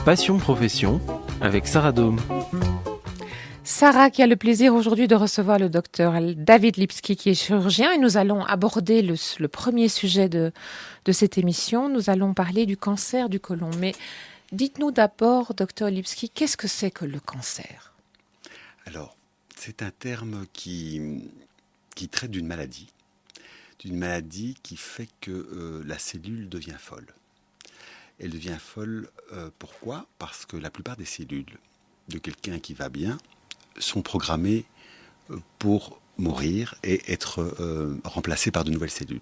Passion Profession avec Sarah Dôme. Sarah qui a le plaisir aujourd'hui de recevoir le docteur David Lipski qui est chirurgien et nous allons aborder le premier sujet de cette émission. Nous allons parler du cancer du côlon. Mais dites-nous d'abord, docteur Lipski, qu'est-ce que c'est que le cancer ? Alors, c'est un terme qui traite d'une maladie qui fait que la cellule devient folle. Elle devient folle, pourquoi ? Parce que la plupart des cellules de quelqu'un qui va bien sont programmées pour mourir et être remplacées par de nouvelles cellules.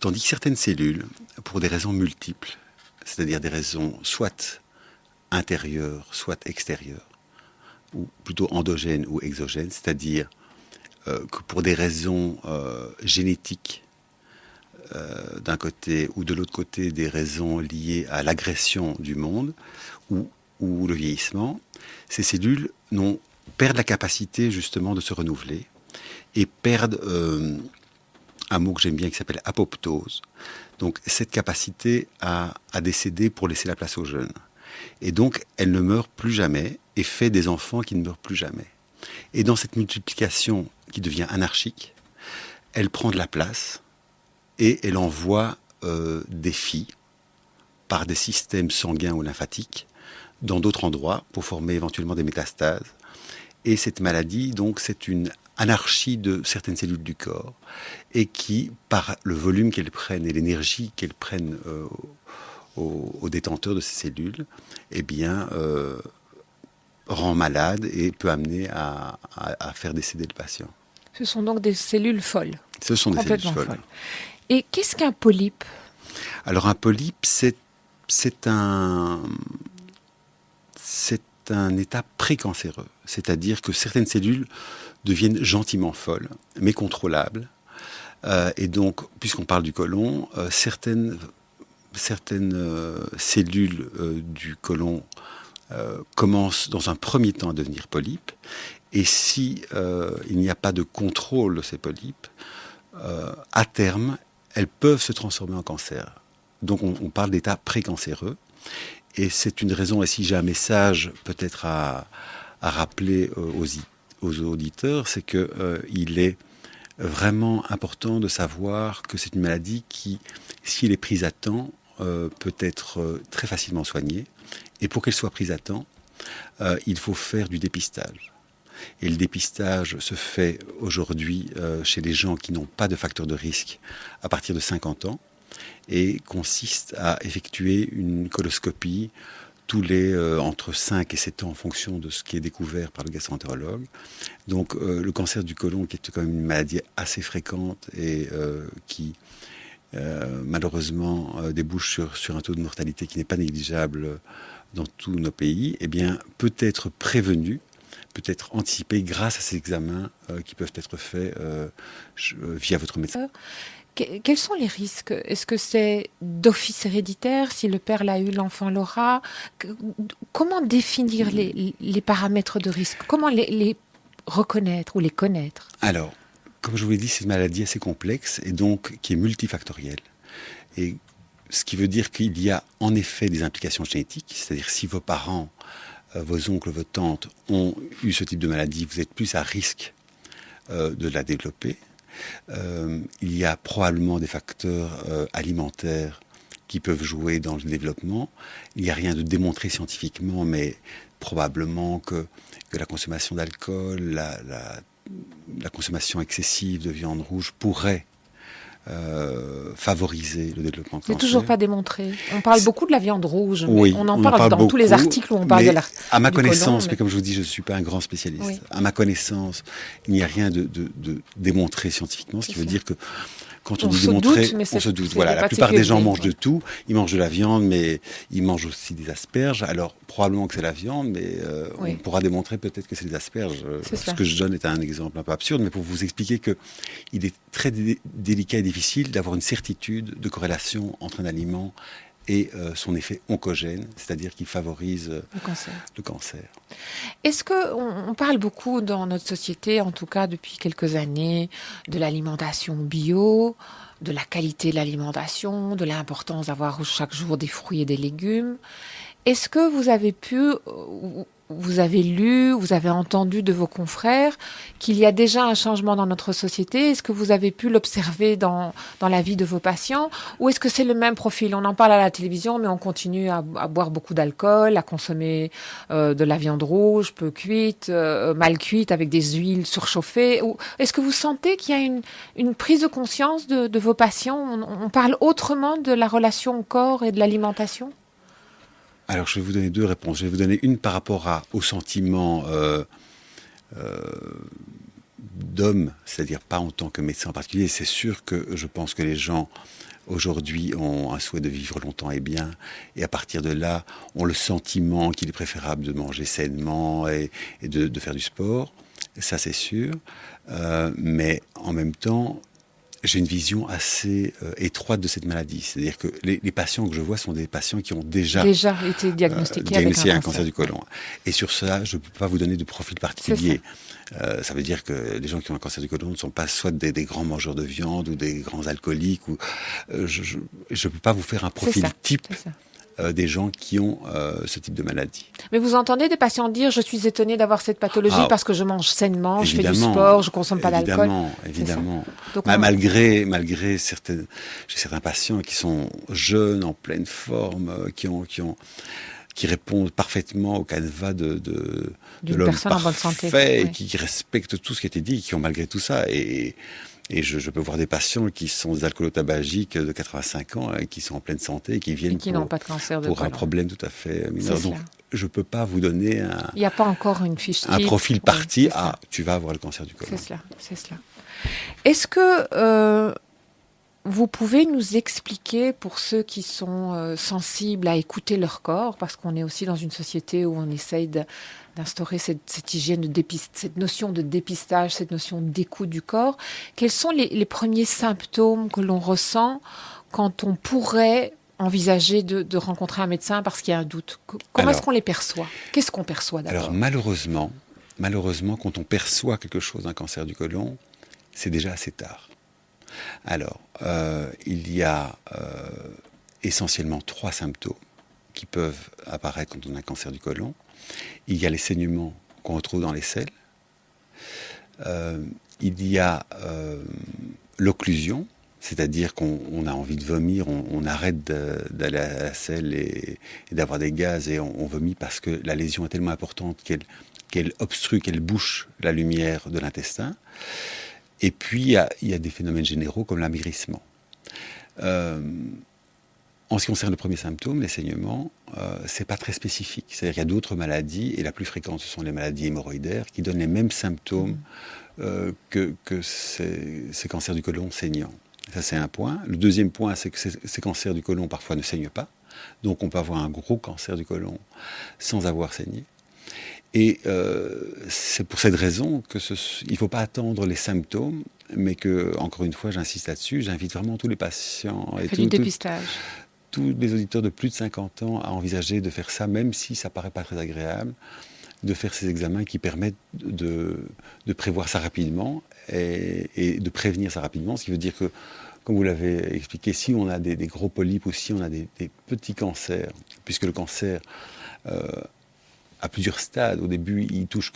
Tandis que certaines cellules, pour des raisons multiples, c'est-à-dire des raisons soit intérieures, soit extérieures, ou plutôt endogènes ou exogènes, c'est-à-dire que pour des raisons génétiques, d'un côté ou de l'autre côté des raisons liées à l'agression du monde ou le vieillissement, ces cellules perdent la capacité justement de se renouveler et perdent un mot que j'aime bien qui s'appelle apoptose. Donc cette capacité à décéder pour laisser la place aux jeunes. Et donc elle ne meurt plus jamais et fait des enfants qui ne meurent plus jamais. Et dans cette multiplication qui devient anarchique, elle prend de la place et elle envoie des filles par des systèmes sanguins ou lymphatiques dans d'autres endroits pour former éventuellement des métastases. Et cette maladie, donc, c'est une anarchie de certaines cellules du corps et qui, par le volume qu'elles prennent et l'énergie qu'elles prennent aux détenteurs de ces cellules, eh bien, rend malade et peut amener à faire décéder le patient. Ce sont donc des cellules folles. Ce sont des cellules folles. Et qu'est-ce qu'un polype ? Alors un polype, c'est un état précancéreux. C'est-à-dire que certaines cellules deviennent gentiment folles, mais contrôlables. Et donc, puisqu'on parle du côlon, certaines cellules du côlon commencent dans un premier temps à devenir polypes. Et si il n'y a pas de contrôle de ces polypes, à terme, elles peuvent se transformer en cancer. Donc on parle d'état précancéreux. Et c'est une raison, et si j'ai un message peut-être à rappeler aux auditeurs, c'est qu'il est vraiment important de savoir que c'est une maladie qui, si elle est prise à temps, peut être très facilement soignée. Et pour qu'elle soit prise à temps, il faut faire du dépistage. Et le dépistage se fait aujourd'hui chez les gens qui n'ont pas de facteur de risque à partir de 50 ans et consiste à effectuer une coloscopie tous les entre 5 et 7 ans en fonction de ce qui est découvert par le gastro-entérologue. Donc le cancer du côlon qui est quand même une maladie assez fréquente et qui malheureusement débouche sur un taux de mortalité qui n'est pas négligeable dans tous nos pays, eh bien, peut être prévenu, peut être anticipé grâce à ces examens qui peuvent être faits via votre médecin. Quels sont les risques ? Est-ce que c'est d'office héréditaire ? Si le père l'a eu, l'enfant l'aura ? Comment définir les paramètres de risque ? Comment les reconnaître ou les connaître ? Alors, comme je vous l'ai dit, c'est une maladie assez complexe et donc qui est multifactorielle. Et ce qui veut dire qu'il y a en effet des implications génétiques, c'est-à-dire si vos parents, vos oncles, vos tantes ont eu ce type de maladie, vous êtes plus à risque de la développer. Il y a probablement des facteurs alimentaires qui peuvent jouer dans le développement. Il n'y a rien de démontré scientifiquement, mais probablement que la consommation d'alcool, la consommation excessive de viande rouge pourrait favoriser le développement de cancer. C'est toujours pas démontré. On parle beaucoup de la viande rouge, oui, mais on en parle dans beaucoup, tous les articles où on parle de la. À ma connaissance, mais comme je vous dis, je ne suis pas un grand spécialiste. Oui. À ma connaissance, il n'y a rien de démontré scientifiquement, ce qui veut dire que quand on dit démontrer, on se doute. Voilà, la plupart des gens mangent de tout. Ils mangent de la viande, mais ils mangent aussi des asperges. Alors, probablement que c'est la viande, mais on pourra démontrer peut-être que c'est des asperges. Ce que je donne est un exemple un peu absurde, mais pour vous expliquer qu'il est très délicat et difficile d'avoir une certitude de corrélation entre un aliment et son effet oncogène, c'est-à-dire qui favorise le cancer. Est-ce qu'on parle beaucoup dans notre société, en tout cas depuis quelques années, de l'alimentation bio, de la qualité de l'alimentation, de l'importance d'avoir chaque jour des fruits et des légumes. Est-ce que vous avez vous avez lu, vous avez entendu de vos confrères qu'il y a déjà un changement dans notre société? Est-ce que vous avez pu l'observer dans la vie de vos patients? Ou est-ce que c'est le même profil? On en parle à la télévision, mais on continue à boire beaucoup d'alcool, à consommer de la viande rouge, peu cuite, mal cuite, avec des huiles surchauffées. Ou est-ce que vous sentez qu'il y a une prise de conscience de vos patients? On parle autrement de la relation au corps et de l'alimentation? Alors, je vais vous donner deux réponses. Je vais vous donner une par rapport au sentiment d'homme, c'est-à-dire pas en tant que médecin en particulier. C'est sûr que je pense que les gens, aujourd'hui, ont un souhait de vivre longtemps et bien. Et à partir de là, ont le sentiment qu'il est préférable de manger sainement et de faire du sport. Ça, c'est sûr. Mais en même temps, j'ai une vision assez étroite de cette maladie. C'est-à-dire que les patients que je vois sont des patients qui ont déjà été diagnostiqués avec un cancer du côlon. Et sur ça, je ne peux pas vous donner de profil particulier. Ça veut dire que les gens qui ont un cancer du côlon ne sont pas soit des grands mangeurs de viande ou des grands alcooliques. Je ne peux pas vous faire un profil type des gens qui ont ce type de maladie. Mais vous entendez des patients dire « Je suis étonné d'avoir cette pathologie parce que je mange sainement, je fais du sport, je ne consomme pas d'alcool ». Évidemment. Malgré j'ai certains patients qui sont jeunes, en pleine forme, qui répondent parfaitement au canevas de l'homme personne en bonne santé, et qui respectent tout ce qui a été dit, qui ont malgré tout ça. Et je peux voir des patients qui sont des alcoolotabagiques de 85 ans et qui sont en pleine santé et qui viennent n'ont pas de cancer pour un problème tout à fait mineur. Donc, je ne peux pas vous donner il n'y a pas encore une fiche type. Un profil parti. Tu vas avoir le cancer du côlon. C'est cela. Est-ce que vous pouvez nous expliquer, pour ceux qui sont sensibles à écouter leur corps, parce qu'on est aussi dans une société où on essaye d'instaurer cette hygiène, cette notion de dépistage, cette notion d'écoute du corps, quels sont les premiers symptômes que l'on ressent quand on pourrait envisager de rencontrer un médecin parce qu'il y a un doute? Comment est-ce qu'on les perçoit? Qu'est-ce qu'on perçoit d'abord? Alors malheureusement, quand on perçoit quelque chose d'un cancer du côlon, c'est déjà assez tard. Alors, il y a essentiellement 3 symptômes qui peuvent apparaître quand on a un cancer du côlon. Il y a les saignements qu'on retrouve dans les selles. Il y a l'occlusion, c'est-à-dire qu'on a envie de vomir, on arrête d'aller à la selle et d'avoir des gaz et on vomit parce que la lésion est tellement importante qu'elle obstrue, qu'elle bouche la lumière de l'intestin. Et puis, il y a des phénomènes généraux comme l'amaigrissement. En ce qui concerne le premier symptôme, les saignements, c'est pas très spécifique. C'est-à-dire qu'il y a d'autres maladies, et la plus fréquente, ce sont les maladies hémorroïdaires, qui donnent les mêmes symptômes que ces cancers du côlon saignants. Ça, c'est un point. Le deuxième point, c'est que ces cancers du côlon, parfois, ne saignent pas. Donc, on peut avoir un gros cancer du côlon sans avoir saigné. Et c'est pour cette raison il ne faut pas attendre les symptômes, mais que, encore une fois, j'insiste là-dessus, j'invite vraiment tous les patients et tous les auditeurs de plus de 50 ans à envisager de faire ça, même si ça ne paraît pas très agréable, de faire ces examens qui permettent de prévoir ça rapidement et de prévenir ça rapidement, ce qui veut dire que, comme vous l'avez expliqué, si on a des gros polypes ou si on a des petits cancers, puisque le cancer à plusieurs stades. Au début, il touche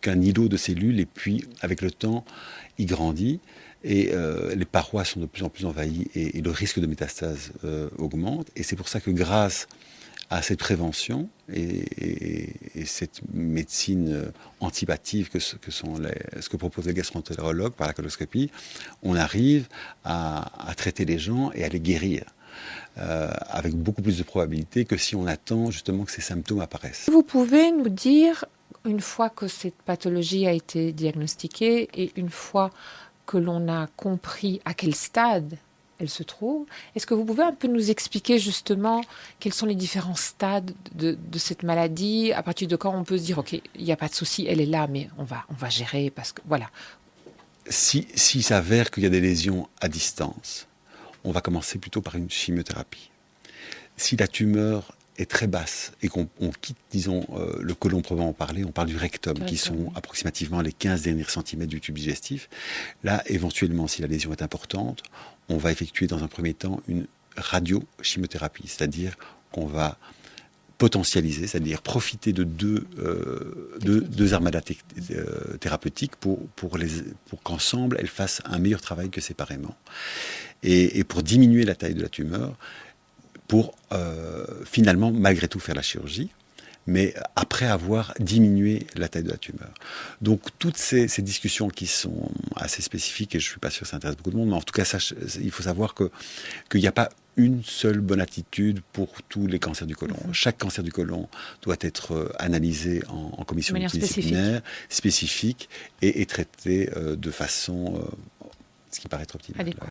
qu'un îlot de cellules et puis, avec le temps, il grandit et les parois sont de plus en plus envahies et le risque de métastase augmente. Et c'est pour ça que grâce à cette prévention et cette médecine antipathique ce que proposent les gastroentérologues par la coloscopie, on arrive à traiter les gens et à les guérir. Avec beaucoup plus de probabilité que si on attend justement que ces symptômes apparaissent. Vous pouvez nous dire, une fois que cette pathologie a été diagnostiquée et une fois que l'on a compris à quel stade elle se trouve, est-ce que vous pouvez un peu nous expliquer justement quels sont les différents stades de cette maladie, à partir de quand on peut se dire ok, il n'y a pas de souci, elle est là, mais on va gérer parce que voilà. S'il s'avère qu'il y a des lésions à distance, on va commencer plutôt par une chimiothérapie. Si la tumeur est très basse et qu'on quitte, disons, le côlon proprement parlé, on parle du rectum, qui sont approximativement les 15 derniers centimètres du tube digestif. Là, éventuellement, si la lésion est importante, on va effectuer dans un premier temps une radiochimiothérapie, c'est-à-dire qu'on va potentialiser, c'est-à-dire profiter de deux armadas thérapeutiques pour qu'ensemble, elles fassent un meilleur travail que séparément. Et pour diminuer la taille de la tumeur, pour finalement, malgré tout, faire la chirurgie, mais après avoir diminué la taille de la tumeur. Donc, toutes ces discussions qui sont assez spécifiques, et je ne suis pas sûr que ça intéresse beaucoup de monde, mais en tout cas, il faut savoir qu'il n'y a pas une seule bonne attitude pour tous les cancers du côlon. Chaque cancer du côlon doit être analysé en commission multidisciplinaire, spécifique et traité de façon, ce qui paraît être optimale.